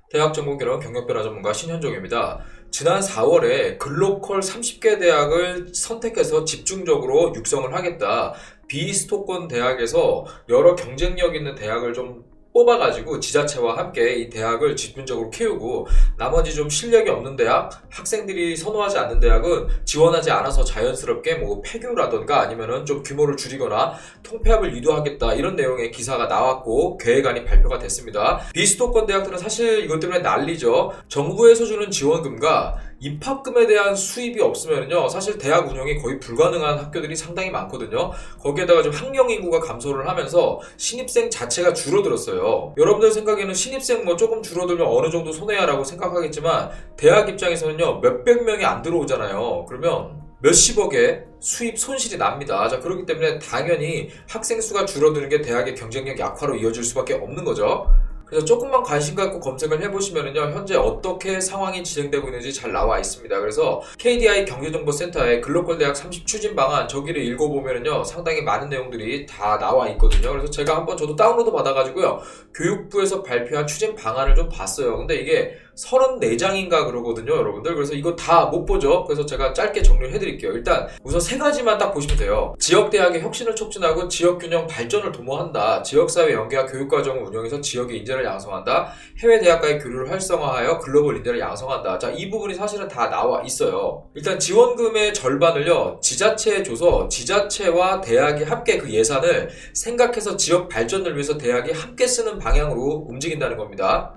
대학 전공기론 경력변화 전문가 신현종입니다. 지난 4월에 글로컬 30개 대학을 선택해서 집중적으로 육성을 하겠다. 비수도권 대학에서 여러 경쟁력 있는 대학을 좀 뽑아가지고 지자체와 함께 이 대학을 집중적으로 키우고 나머지 좀 실력이 없는 대학, 학생들이 선호하지 않는 대학은 지원하지 않아서 자연스럽게 뭐 폐교라던가 아니면은 좀 규모를 줄이거나 통폐합을 유도하겠다 이런 내용의 기사가 나왔고 계획안이 발표가 됐습니다. 비수도권 대학들은 사실 이것 때문에 난리죠. 정부에서 주는 지원금과 입학금에 대한 수입이 없으면요 사실 대학 운영이 거의 불가능한 학교들이 상당히 많거든요. 거기에다가 좀 학령 인구가 감소를 하면서 신입생 자체가 줄어들었어요. 여러분들 생각에는 신입생 뭐 조금 줄어들면 어느 정도 손해야라고 생각하겠지만 대학 입장에서는요 몇백 명이 안 들어오잖아요. 그러면 몇십억의 수입 손실이 납니다. 자, 그렇기 때문에 당연히 학생 수가 줄어드는 게 대학의 경쟁력 약화로 이어질 수밖에 없는 거죠. 그래서 조금만 관심 갖고 검색을 해보시면은요 현재 어떻게 상황이 진행되고 있는지 잘 나와 있습니다. 그래서 KDI 경제정보센터의 글로컬 대학 30 추진 방안 저기를 읽어보면은요 상당히 많은 내용들이 다 나와 있거든요. 그래서 제가 한번 저도 다운로드 받아가지고요 교육부에서 발표한 추진 방안을 좀 봤어요. 근데 이게 34장인가 그러거든요 여러분들. 그래서 이거 다 못 보죠. 그래서 제가 짧게 정리를 해드릴게요. 일단 우선 세 가지만 딱 보시면 돼요. 지역대학의 혁신을 촉진하고 지역균형 발전을 도모한다. 지역사회 연계와 교육과정을 운영해서 지역의 인재를 양성한다. 해외 대학과의 교류를 활성화하여 글로벌 인재를 양성한다. 자, 이 부분이 사실은 다 나와 있어요. 일단 지원금의 절반을요 지자체에 줘서 지자체와 대학이 함께 그 예산을 생각해서 지역 발전을 위해서 대학이 함께 쓰는 방향으로 움직인다는 겁니다.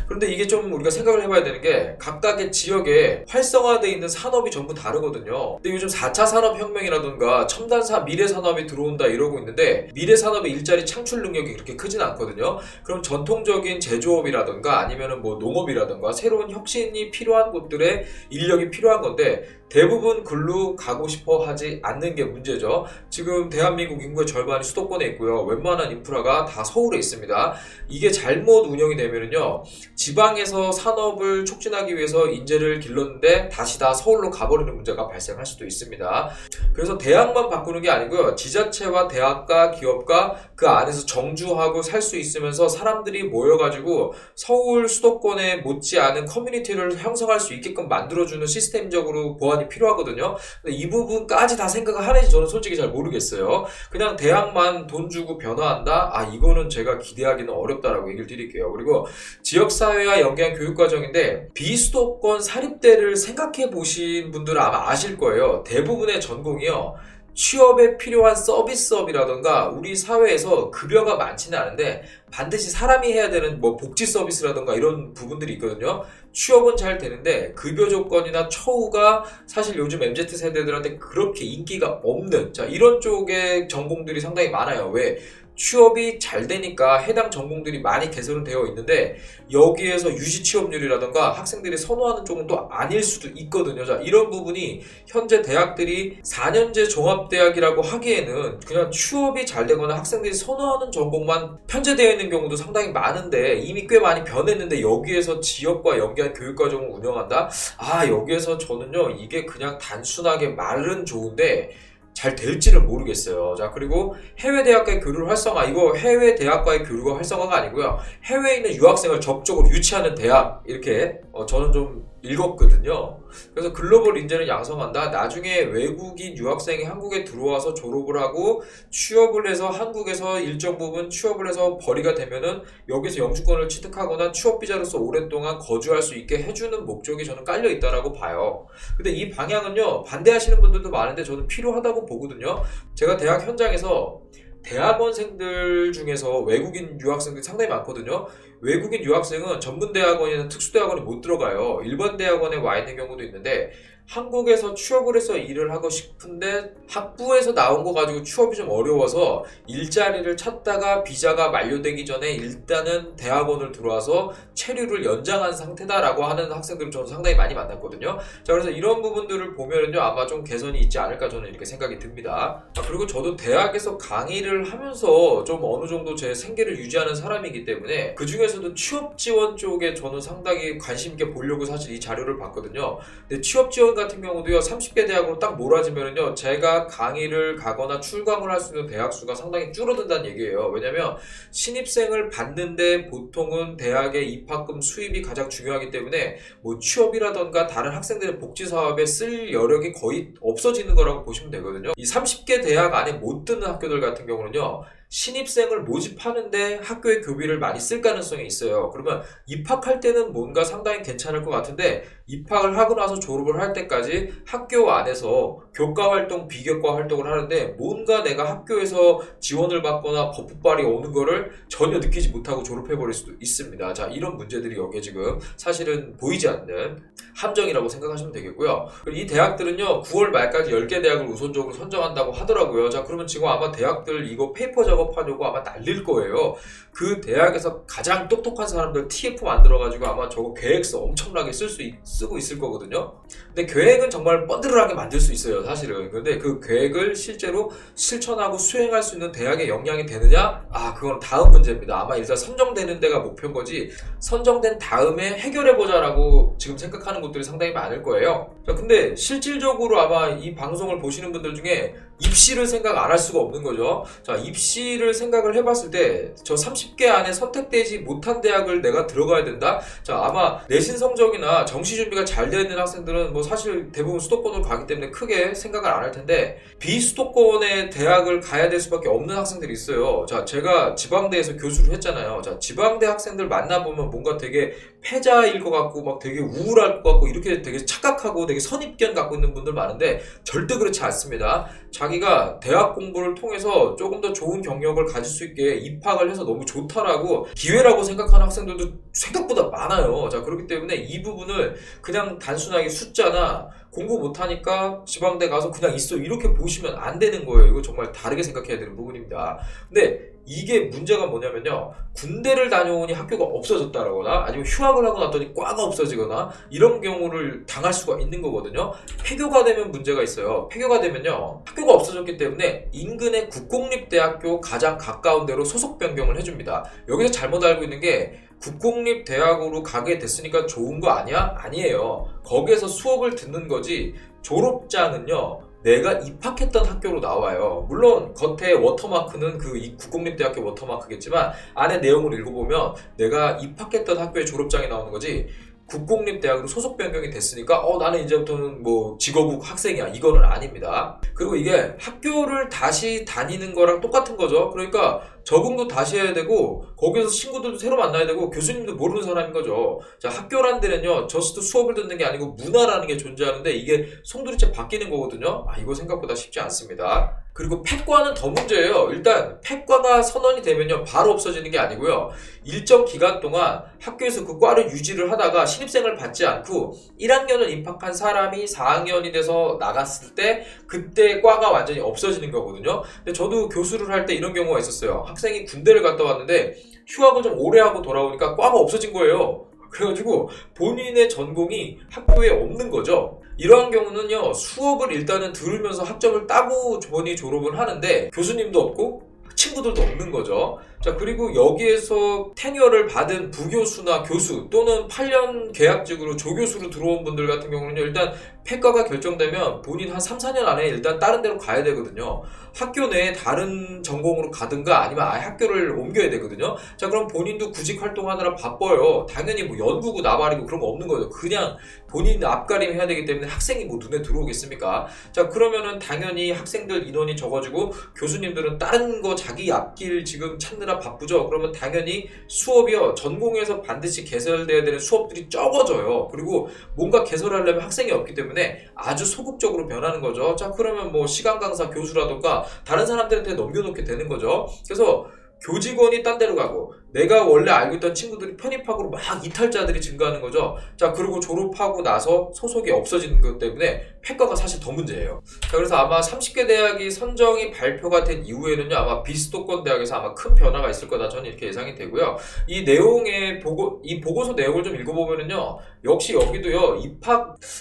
그런데 이게 좀 우리가 생각을 해봐야 되는 게 각각의 지역에 활성화되어 있는 산업이 전부 다르거든요. 근데 요즘 4차 산업혁명이라든가 첨단 미래 산업이 들어온다 이러고 있는데 미래 산업의 일자리 창출 능력이 그렇게 크진 않거든요. 그럼 전통적인 제조업이라든가 아니면은 뭐 농업이라든가 새로운 혁신이 필요한 곳들의 인력이 필요한 건데 대부분 글로 가고 싶어 하지 않는 게 문제죠. 지금 대한민국 인구의 절반이 수도권에 있고요. 웬만한 인프라가 다 서울에 있습니다. 이게 잘못 운영이 되면은요 지방에서 산업을 촉진하기 위해서 인재를 길렀는데 다시 다 서울로 가버리는 문제가 발생할 수도 있습니다. 그래서 대학만 바꾸는 게 아니고요 지자체와 대학과 기업과 그 안에서 정주하고 살 수 있으면서 사람들이 모여가지고 서울 수도권에 못지않은 커뮤니티를 형성할 수 있게끔 만들어주는 시스템적으로 보완이 필요하거든요. 근데 이 부분까지 다 생각을 하는지 저는 솔직히 잘 모르겠어요. 그냥 대학만 돈 주고 변화한다? 아, 이거는 제가 기대하기는 어렵다라고 얘기를 드릴게요. 그리고 지역사회와 연계한 교육과정인데 비수도권 사립대를 생각해 보신 분들은 아마 아실 거예요. 대부분의 전공이요 취업에 필요한 서비스업이라던가 우리 사회에서 급여가 많지는 않은데 반드시 사람이 해야 되는 뭐 복지 서비스라던가 이런 부분들이 있거든요. 취업은 잘 되는데 급여 조건이나 처우가 사실 요즘 MZ 세대들한테 그렇게 인기가 없는 자 이런 쪽의 전공들이 상당히 많아요. 왜? 취업이 잘 되니까 해당 전공들이 많이 개설은 되어 있는데 여기에서 유지 취업률이라던가 학생들이 선호하는 쪽은 또 아닐 수도 있거든요. 자, 이런 부분이 현재 대학들이 4년제 종합대학이라고 하기에는 그냥 취업이 잘 되거나 학생들이 선호하는 전공만 편제되어 있는 경우도 상당히 많은데 이미 꽤 많이 변했는데 여기에서 지역과 연계한 교육과정을 운영한다? 아, 여기에서 저는요 이게 그냥 단순하게 말은 좋은데 잘 될지는 모르겠어요. 자, 그리고 해외 대학과의 교류 활성화, 이거 해외 대학과의 교류가 활성화가 아니고요 해외에 있는 유학생을 적극적으로 유치하는 대학 이렇게 저는 좀 읽었거든요. 그래서 글로벌 인재를 양성한다. 나중에 외국인 유학생이 한국에 들어와서 졸업을 하고 취업을 해서 한국에서 일정 부분 취업을 해서 벌이가 되면은 여기서 영주권을 취득하거나 취업비자로서 오랫동안 거주할 수 있게 해주는 목적이 저는 깔려 있다라고 봐요. 근데 이 방향은요 반대하시는 분들도 많은데 저는 필요하다고 보거든요. 제가 대학 현장에서 대학원생들 중에서 외국인 유학생들이 상당히 많거든요. 외국인 유학생은 전문대학원이나 특수대학원에 못 들어가요. 일반 대학원에 와 있는 경우도 있는데 한국에서 취업을 해서 일을 하고 싶은데 학부에서 나온 거 가지고 취업이 좀 어려워서 일자리를 찾다가 비자가 만료되기 전에 일단은 대학원을 들어와서 체류를 연장한 상태다라고 하는 학생들을 저는 상당히 많이 만났거든요. 자, 그래서 이런 부분들을 보면은요 아마 좀 개선이 있지 않을까 저는 이렇게 생각이 듭니다. 그리고 저도 대학에서 강의를 하면서 좀 어느 정도 제 생계를 유지하는 사람이기 때문에 그 중에서도 취업 지원 쪽에 저는 상당히 관심 있게 보려고 사실 이 자료를 봤거든요. 근데 취업 지원 같은 경우도요, 30개 대학으로 딱 몰아지면은요, 제가 강의를 가거나 출강을 할 수 있는 대학 수가 상당히 줄어든다는 얘기예요. 왜냐면 신입생을 받는데 보통은 대학의 입학금 수입이 가장 중요하기 때문에 뭐 취업이라던가 다른 학생들의 복지 사업에 쓸 여력이 거의 없어지는 거라고 보시면 되거든요. 이 30개 대학 안에 못 드는 학교들 같은 경우는요, 신입생을 모집하는데 학교의 교비를 많이 쓸 가능성이 있어요. 그러면 입학할 때는 뭔가 상당히 괜찮을 것 같은데 입학을 하고 나서 졸업을 할 때까지 학교 안에서 교과 활동, 비교과 활동을 하는데 뭔가 내가 학교에서 지원을 받거나 버프발이 오는 거를 전혀 느끼지 못하고 졸업해버릴 수도 있습니다. 자, 이런 문제들이 여기에 지금 사실은 보이지 않는 함정이라고 생각하시면 되겠고요. 그리고 이 대학들은요, 9월 말까지 10개 대학을 우선적으로 선정한다고 하더라고요. 자, 그러면 지금 아마 대학들 이거 페이퍼 작업하려고 아마 날릴 거예요. 그 대학에서 가장 똑똑한 사람들 TF 만들어가지고 아마 저거 계획서 엄청나게 쓰고 있을 거거든요. 근데 계획은 정말 뻔드르하게 만들 수 있어요, 사실은. 근데 그 계획을 실제로 실천하고 수행할 수 있는 대학의 역량이 되느냐? 아, 그건 다음 문제입니다. 아마 일단 선정되는 데가 목표인 거지, 선정된 다음에 해결해보자라고 지금 생각하는 곳들이 상당히 많을 거예요. 자, 근데 실질적으로 아마 이 방송을 보시는 분들 중에 입시를 생각 안 할 수가 없는 거죠. 자, 입시를 생각을 해봤을 때 저 30개 안에 선택되지 못한 대학을 내가 들어가야 된다? 자, 아마 내신 성적이나 정시 준비가 잘 되어 있는 학생들은 뭐 사실 대부분 수도권으로 가기 때문에 크게 생각을 안 할 텐데 비수도권의 대학을 가야 될 수밖에 없는 학생들이 있어요. 자, 제가 지방대에서 교수를 했잖아요. 자, 지방대 학생들 만나보면 뭔가 되게 패자일 것 같고 막 되게 우울할 것 같고 이렇게 되게 착각하고 되게 선입견 갖고 있는 분들 많은데 절대 그렇지 않습니다. 자기가 대학 공부를 통해서 조금 더 좋은 경력을 가질 수 있게 입학을 해서 너무 좋다라고 기회라고 생각하는 학생들도 생각보다 많아요. 자, 그렇기 때문에 이 부분을 그냥 단순하게 숫자나 공부 못하니까 지방대 가서 그냥 있어 이렇게 보시면 안 되는 거예요. 이거 정말 다르게 생각해야 되는 부분입니다. 근데 이게 문제가 뭐냐면요, 군대를 다녀오니 학교가 없어졌다거나 아니면 휴학을 하고 났더니 과가 없어지거나 이런 경우를 당할 수가 있는 거거든요. 폐교가 되면 문제가 있어요. 폐교가 되면요, 학교가 없어졌기 때문에 인근의 국공립대학교 가장 가까운 데로 소속 변경을 해줍니다. 여기서 잘못 알고 있는 게 국공립대학으로 가게 됐으니까 좋은 거 아니야? 아니에요. 거기에서 수업을 듣는 거지 졸업장은요, 내가 입학했던 학교로 나와요. 물론 겉에 워터마크는 그 국공립대학교 워터마크겠지만 안에 내용을 읽어보면 내가 입학했던 학교의 졸업장이 나오는 거지 국공립대학으로 소속 변경이 됐으니까 나는 이제부터는 뭐 직업국 학생이야, 이거는 아닙니다. 그리고 이게 학교를 다시 다니는 거랑 똑같은 거죠. 그러니까 적응도 다시 해야 되고 거기서 친구들도 새로 만나야 되고 교수님도 모르는 사람인 거죠. 자, 학교란 데는요, 저스트 수업을 듣는 게 아니고 문화라는 게 존재하는데 이게 송두리째 바뀌는 거거든요. 이거 생각보다 쉽지 않습니다. 그리고 폐과는 더 문제예요. 일단 폐과가 선언이 되면요, 바로 없어지는 게 아니고요, 일정 기간 동안 학교에서 그 과를 유지를 하다가 신입생을 받지 않고 1학년을 입학한 사람이 4학년이 돼서 나갔을 때 그때 과가 완전히 없어지는 거거든요. 근데 저도 교수를 할 때 이런 경우가 있었어요. 학생이 군대를 갔다 왔는데 휴학을 좀 오래 하고 돌아오니까 과가 없어진 거예요. 그래가지고 본인의 전공이 학교에 없는 거죠. 이러한 경우는요, 수업을 일단은 들으면서 학점을 따고 본인이 졸업을 하는데 교수님도 없고 친구들도 없는 거죠. 자, 그리고 여기에서 테니어를 받은 부교수나 교수 또는 8년 계약직으로 조교수로 들어온 분들 같은 경우는요, 일단 폐과가 결정되면 본인 한 3, 4년 안에 일단 다른 데로 가야 되거든요. 학교 내에 다른 전공으로 가든가 아니면 아예 학교를 옮겨야 되거든요. 자, 그럼 본인도 구직 활동하느라 바빠요. 당연히 뭐 연구고 나발이고 그런 거 없는 거죠. 그냥 본인 앞가림 해야 되기 때문에 학생이 뭐 눈에 들어오겠습니까? 자, 그러면은 당연히 학생들 인원이 적어지고 교수님들은 다른 거 자기 앞길 지금 찾느라 바쁘죠. 그러면 당연히 수업이요, 전공에서 반드시 개설돼야 되는 수업들이 적어져요. 그리고 뭔가 개설하려면 학생이 없기 때문에 아주 소극적으로 변하는 거죠. 자, 그러면 뭐 시간 강사 교수라던가 다른 사람들한테 넘겨놓게 되는 거죠. 그래서 교직원이 딴 데로 가고 내가 원래 알고 있던 친구들이 편입학으로 막 이탈자들이 증가하는 거죠. 자, 그리고 졸업하고 나서 소속이 없어지는 것 때문에 폐과가 사실 더 문제예요. 자, 그래서 아마 30개 대학이 선정이 발표가 된 이후에는요, 아마 비수도권 대학에서 아마 큰 변화가 있을 거다, 저는 이렇게 예상이 되고요. 이 내용의 이 보고서 내용을 좀 읽어보면은요, 역시 여기도요,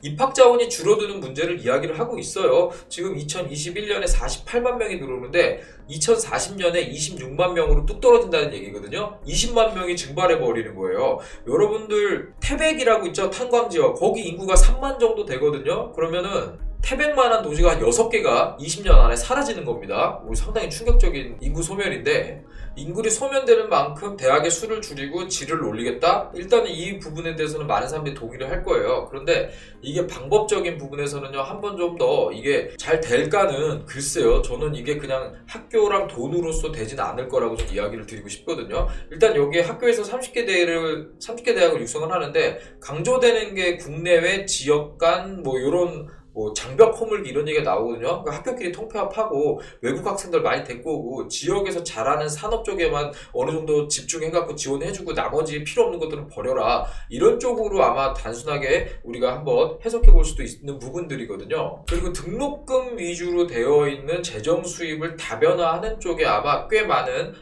입학 자원이 줄어드는 문제를 이야기를 하고 있어요. 지금 2021년에 48만 명이 들어오는데 2040년에 26만 명으로 뚝 떨어진다는 얘기거든요. 보면은요 20만 명이 증발해 버리는 거예요. 여러분들 태백이라고 있죠, 탄광지역. 거기 인구가 3만 정도 되거든요. 그러면은 태백만한 도시가 한 6개가 20년 안에 사라지는 겁니다. 상당히 충격적인 인구 소멸인데, 인구이 소멸되는 만큼 대학의 수를 줄이고 질을 올리겠다? 일단은 이 부분에 대해서는 많은 사람들이 동의를 할 거예요. 그런데 이게 방법적인 부분에서는요, 한번 좀 더 이게 잘 될까는 글쎄요. 저는 이게 그냥 학교랑 돈으로서 되진 않을 거라고 좀 이야기를 드리고 싶거든요. 일단 여기 학교에서 30개 대학을 육성을 하는데, 강조되는 게 국내외, 지역 간, 요런 장벽 허물기 이런 얘기가 나오거든요. 그러니까 학교끼리 통폐합하고 외국 학생들 많이 데리고 오고 지역에서 잘하는 산업 쪽에만 어느 정도 집중해갖고 지원해주고 나머지 필요 없는 것들은 버려라. 이런 쪽으로 아마 단순하게 우리가 한번 해석해 볼 수도 있는 부분들이거든요. 그리고 등록금 위주로 되어 있는 재정 수입을 다변화하는 쪽에 아마 꽤 많은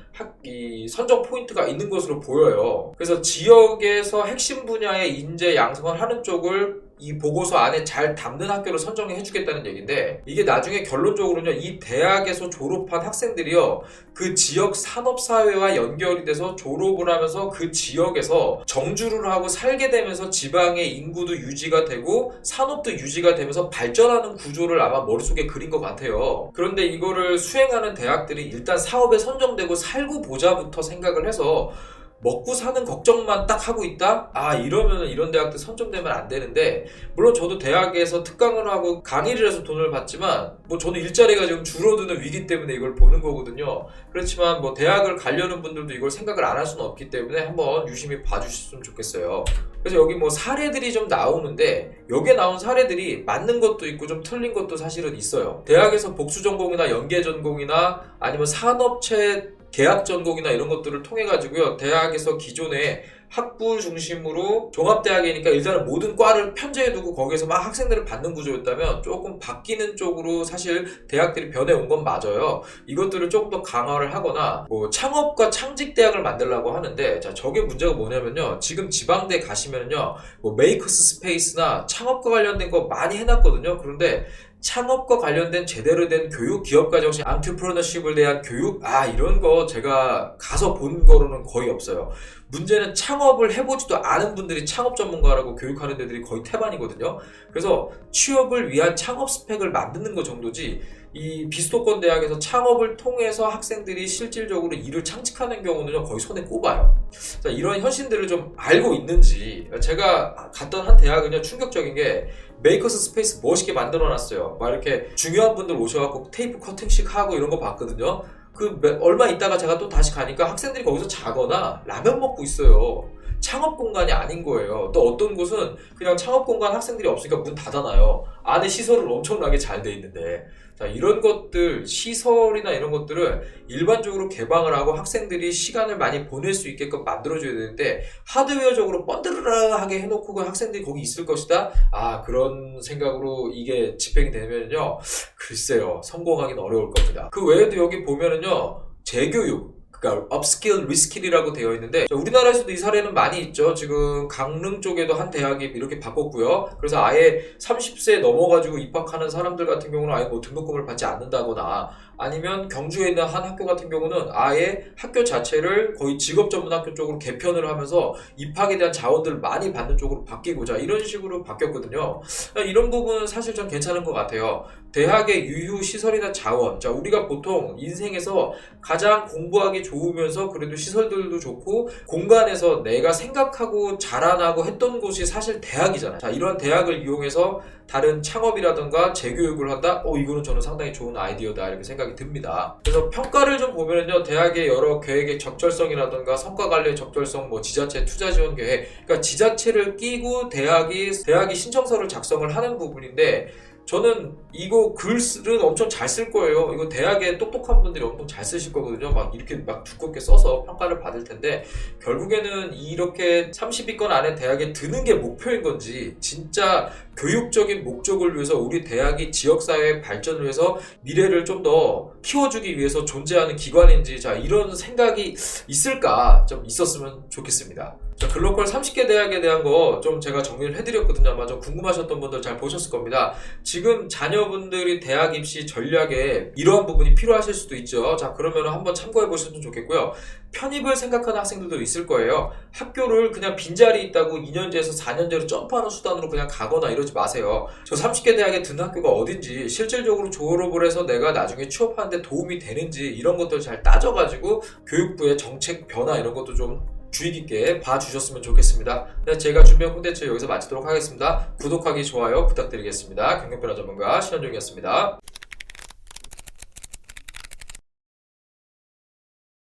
이 선정 포인트가 있는 것으로 보여요. 그래서 지역에서 핵심 분야의 인재 양성을 하는 쪽을 이 보고서 안에 잘 담는 학교를 선정해 주겠다는 얘기인데, 이게 나중에 결론적으로는요, 이 대학에서 졸업한 학생들이요, 그 지역 산업사회와 연결이 돼서 졸업을 하면서 그 지역에서 정주를 하고 살게 되면서 지방의 인구도 유지가 되고 산업도 유지가 되면서 발전하는 구조를 아마 머릿속에 그린 것 같아요. 그런데 이거를 수행하는 대학들이 일단 사업에 선정되고 살고 보자부터 생각을 해서 먹고 사는 걱정만 딱 하고 있다? 이러면 이런 대학들 선정되면 안 되는데, 물론 저도 대학에서 특강을 하고 강의를 해서 돈을 받지만 저는 일자리가 지금 줄어드는 위기 때문에 이걸 보는 거거든요. 그렇지만 대학을 가려는 분들도 이걸 생각을 안 할 수는 없기 때문에 한번 유심히 봐주셨으면 좋겠어요. 그래서 여기 사례들이 좀 나오는데, 여기에 나온 사례들이 맞는 것도 있고 좀 틀린 것도 사실은 있어요. 대학에서 복수 전공이나 연계 전공이나 아니면 산업체 계약 전공이나 이런 것들을 통해 가지고요, 대학에서 기존에 학부 중심으로 종합대학이니까 일단은 모든 과를 편제해두고 거기에서 막 학생들을 받는 구조였다면 조금 바뀌는 쪽으로 사실 대학들이 변해온 건 맞아요. 이것들을 조금 더 강화를 하거나 창업과 창직대학을 만들려고 하는데, 자, 저게 문제가 뭐냐면요, 지금 지방대 가시면요 메이커스 스페이스나 창업과 관련된 거 많이 해놨거든요. 그런데 창업과 관련된 제대로 된 교육, 기업가 정신, 안트프로너십을 대한 교육, 이런 거 제가 가서 본 거로는 거의 없어요. 문제는 창업을 해보지도 않은 분들이 창업 전문가라고 교육하는 데들이 거의 태반이거든요. 그래서 취업을 위한 창업 스펙을 만드는 것 정도지, 이 비수도권 대학에서 창업을 통해서 학생들이 실질적으로 일을 창직하는 경우는 거의 손에 꼽아요. 자, 이런 현실들을 좀 알고 있는지, 제가 갔던 한 대학은요, 충격적인 게 메이커스 스페이스 멋있게 만들어놨어요. 막 이렇게 중요한 분들 오셔갖고 테이프 커팅식 하고 이런 거 봤거든요. 얼마 있다가 제가 또 다시 가니까 학생들이 거기서 자거나 라면 먹고 있어요. 창업 공간이 아닌 거예요. 또 어떤 곳은 그냥 창업 공간 학생들이 없으니까 문 닫아놔요. 안에 시설은 엄청나게 잘 돼 있는데. 자, 이런 것들, 시설이나 이런 것들을 일반적으로 개방을 하고 학생들이 시간을 많이 보낼 수 있게끔 만들어줘야 되는데, 하드웨어적으로 번드르르하게 해놓고 그 학생들이 거기 있을 것이다? 그런 생각으로 이게 집행이 되면요, 글쎄요, 성공하기는 어려울 겁니다. 그 외에도 여기 보면은요, 재교육, 그러니까 업스킬, 리스킬이라고 되어 있는데, 우리나라에서도 이 사례는 많이 있죠. 지금 강릉 쪽에도 한 대학이 이렇게 바꿨고요. 그래서 아예 30세 넘어가지고 입학하는 사람들 같은 경우는 아예 등록금을 받지 않는다거나, 아니면 경주에 있는 한 학교 같은 경우는 아예 학교 자체를 거의 직업전문학교 쪽으로 개편을 하면서 입학에 대한 자원들을 많이 받는 쪽으로 바뀌고, 이런 식으로 바뀌었거든요. 이런 부분은 사실 좀 괜찮은 것 같아요. 대학의 유휴 시설이나 자원, 우리가 보통 인생에서 가장 공부하기 좋으면서 그래도 시설들도 좋고 공간에서 내가 생각하고 자라나고 했던 곳이 사실 대학이잖아요. 자, 이러한 대학을 이용해서 다른 창업이라든가 재교육을 한다? 이거는 저는 상당히 좋은 아이디어다, 이렇게 생각이 듭니다. 그래서 평가를 좀 보면은요, 대학의 여러 계획의 적절성이라든가 성과 관리의 적절성, 지자체 투자 지원 계획, 그러니까 지자체를 끼고 대학이 신청서를 작성을 하는 부분인데, 저는 이거 글은 엄청 잘 쓸 거예요. 이거 대학에 똑똑한 분들이 엄청 잘 쓰실 거거든요. 이렇게 두껍게 써서 평가를 받을 텐데, 결국에는 이렇게 30위권 안에 대학에 드는 게 목표인 건지, 진짜 교육적인 목적을 위해서 우리 대학이 지역사회의 발전을 위해서 미래를 좀 더 키워주기 위해서 존재하는 기관인지, 이런 생각이 있을까, 좀 있었으면 좋겠습니다. 자, 글로컬 30개 대학에 대한 거 좀 제가 정리를 해드렸거든요. 아마 좀 궁금하셨던 분들 잘 보셨을 겁니다. 지금 자녀분들이 대학 입시 전략에 이러한 부분이 필요하실 수도 있죠. 자, 그러면 한번 참고해 보시면 좋겠고요. 편입을 생각하는 학생들도 있을 거예요. 학교를 그냥 빈자리 있다고 2년제에서 4년제로 점프하는 수단으로 그냥 가거나 이러지 마세요. 저 30개 대학에 듣는 학교가 어딘지, 실질적으로 졸업을 해서 내가 나중에 취업하는데 도움이 되는지 이런 것들 잘 따져가지고 교육부의 정책 변화 이런 것도 좀 주의 깊게 봐주셨으면 좋겠습니다. 네, 제가 준비한 콘텐츠 여기서 마치도록 하겠습니다. 구독하기, 좋아요 부탁드리겠습니다. 경력변화 전문가 신현종이었습니다.